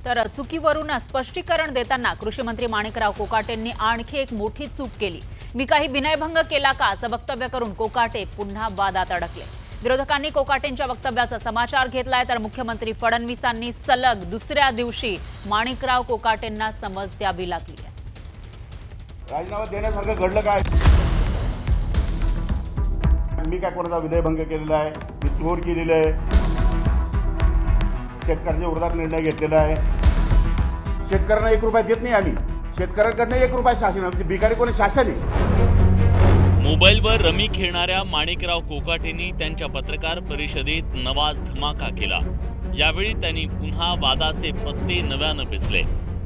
तर चुकीवरून स्पष्टीकरण देताना कृषी मंत्री माणिकराव कोकाटेंनी आणखी एक मोठी चूक केली। मी काही विनयभंग केला का असं वक्तव्य करून कोकाटे पुन्हा वादात अडकले। विरोधकांनी कोकाटेंच्या वक्तव्याचा समाचार घेतलाय, तर मुख्यमंत्री फडणवीसांनी सलग दुसऱ्या दिवशी माणिकराव कोकाटेंना समज द्यावी लागली आहे। राजीनामा देण्यासारखं घडलं काय? मी काय कोणाचा विनयभंग केलेला आहे? मी चोर केलेलं आहे? शेतकऱ्यांच्या विरोधात निर्णय घेतलेला आहे? शेतकऱ्यांना 1 रुपया देत नाही आम्ही। शेतकऱ्यांकडनं 1 रुपया शासन, म्हणजे भिकारी कोणी शासन आहे। मोबाईलवर रमी खेळणाऱ्या माणिकराव कोकाटेंनी त्यांच्या पत्रकार परिषदेत नवाच धमाका केला। यावेळी त्यांनी पुन्हा वादाचे पत्ते नव्यानं पेचले।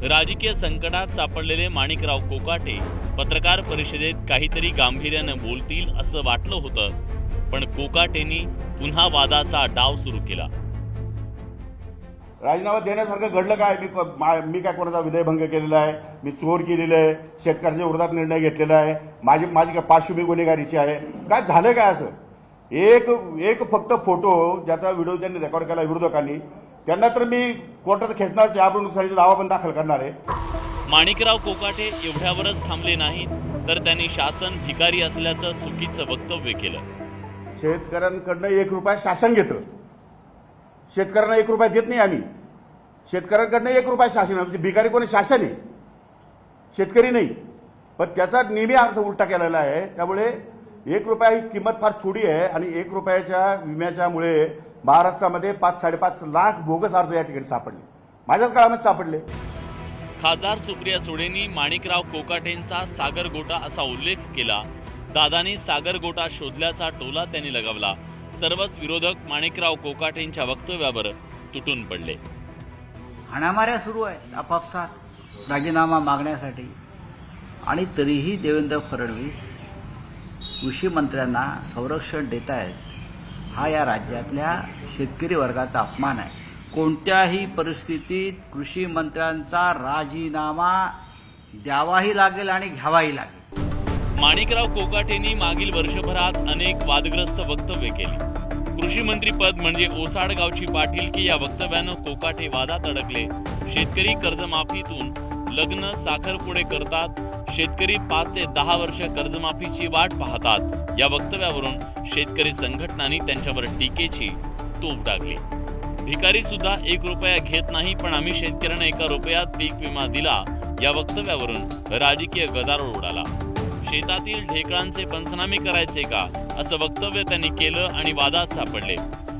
राजकीय संकटात सापडलेले माणिकराव कोकाटे पत्रकार परिषदेत काहीतरी गांभीर्यानं बोलतील असं वाटलं होतं, पण कोकाटेंनी पुन्हा वादाचा डाव सुरू केला। राजीनामा देण्यासारखं घडलं काय? मी काय कोणाचा विनयभंग केलेला आहे? मी चोर केलेलं आहे? शेतकऱ्यांच्या विरोधात निर्णय घेतलेला आहे? माझी काय पार्श्वभूमी गुन्हेगारीची आहे? काय झालं काय असं? एक फक्त फोटो ज्याचा व्हिडिओ त्यांनी रेकॉर्ड केला विरोधकांनी, त्यांना तर मी कोर्टात खेचणार, त्यावरून नुकसानीचा दावा पण दाखल करणार आहे। माणिकराव कोकाटे एवढ्यावरच थांबले नाहीत, तर त्यांनी शासन भिकारी असल्याचं चुकीचं वक्तव्य केलं। शेतकऱ्यांकडनं 1 रुपया शासन घेतं, शेतकऱ्यांना 1 रुपया देत नाही आम्ही। शेतकऱ्यांकडनं 1 रुपया शासन, म्हणजे भिकारी कोणी शासन आहे, शेतकरी नाही। पण त्याचा नेहमी अर्थ उलटा केलेला आहे। त्यामुळे 1 रुपया ही किंमत फार थोडी आहे, आणि 1 रुपयाच्या विम्याच्यामुळे महाराष्ट्रामध्ये 5-5.5 लाख बोगस अर्ज या ठिकाणी सापडले, माझ्याच काळामध्ये सापडले। खासदार सुप्रिया सुळेंनी माणिकराव कोकाटेंचा सागर गोटा असा उल्लेख केला। दादांनी सागर गोटा शोधल्याचा टोला त्यांनी लगावला। सर्वच विरोधक माणिकराव कोकाटेंच्या वक्तव्यावर तुटून पडले। हाणामाऱ्या सुरू आहेत आपापसात राजीनामा मागण्यासाठी, आणि तरीही देवेंद्र फडणवीस कृषी मंत्र्यांना संरक्षण देत आहेत। हा या राज्यातल्या शेतकरी वर्गाचा अपमान आहे। कोणत्याही परिस्थितीत कृषी मंत्र्यांचा राजीनामा द्यावाही लागेल आणि घ्यावाही लागेल। माणिकराव कोकाटेंनी मागील वर्षभरात अनेक वादग्रस्त वक्तव्ये केली। कृषी मंत्री पद म्हणजे ओसाड गावची पाटीलकी या वक्तव्यानं कोकाटे वादात अडकले। शेतकरी कर्जमाफीतून लग्न साखरपुडे करतात, शेतकरी 5 ते 10 वर्ष कर्जमाफीची वाट पाहतात या वक्तव्यावरून शेतकरी संघटनांनी त्यांच्यावर टीकेची तोफ डागली। भिकारी सुद्धा 1 रुपया घेत नाही, पण आम्ही शेतकऱ्यांना 1 रुपयात पीक विमा दिला या वक्तव्यावरून राजकीय गदारोळ उडाला। शेतातील ढेकळांचे पंचनामे करायचे का असं वक्तव्य त्यांनी केलं आणि वादात सापडले।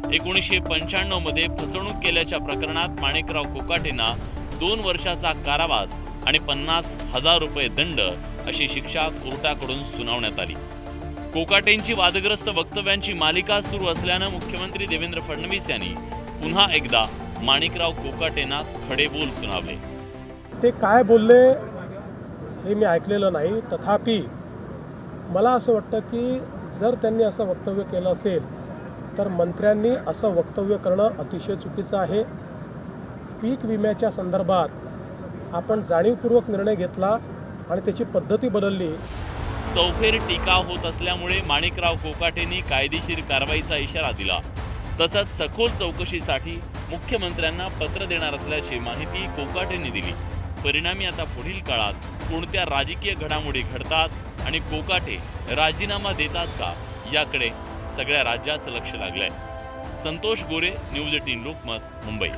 1995 मध्ये फसवणूक केल्याच्या प्रकरणात माणिकराव कोकाटेंना 2 वर्षाचा कारावास आणि 50,000 रुपये दंड अशी शिक्षा कोर्टाकडून सुनावण्यात आली। कोकाटेंची वादग्रस्त वक्तव्यांची मालिका सुरू असल्यानं मुख्यमंत्री देवेंद्र फडणवीस यांनी पुन्हा एकदा माणिकराव कोकाटेंना खडेबोल सुनावले। ते काय बोलले हे मी ऐकलेलं नाही, तथापि मला असं वाटतं की जर त्यांनी असं वक्तव्य केलं असेल तर मंत्र्यांनी असं वक्तव्य करणं अतिशय चुकीचं आहे। पीक विम्याच्या संदर्भात आपण जाणीवपूर्वक निर्णय घेतला आणि त्याची पद्धती बदलली। चौफेर टीका होत असल्यामुळे माणिकराव कोकाटेंनी कायदेशीर कारवाईचा इशारा दिला। तसंच सखोल चौकशीसाठी मुख्यमंत्र्यांना पत्र देणार असल्याची माहिती कोकाटेंनी दिली। परिणामी आता पुढील काळात कोणत्या राजकीय घडामोडी घडतात आणि कोकाटे राजीनामा देतात का याकडे सगळ्या राज्याचं लक्ष लागलंय। संतोष गोरे, न्यूज 18 लोकमत, मुंबई।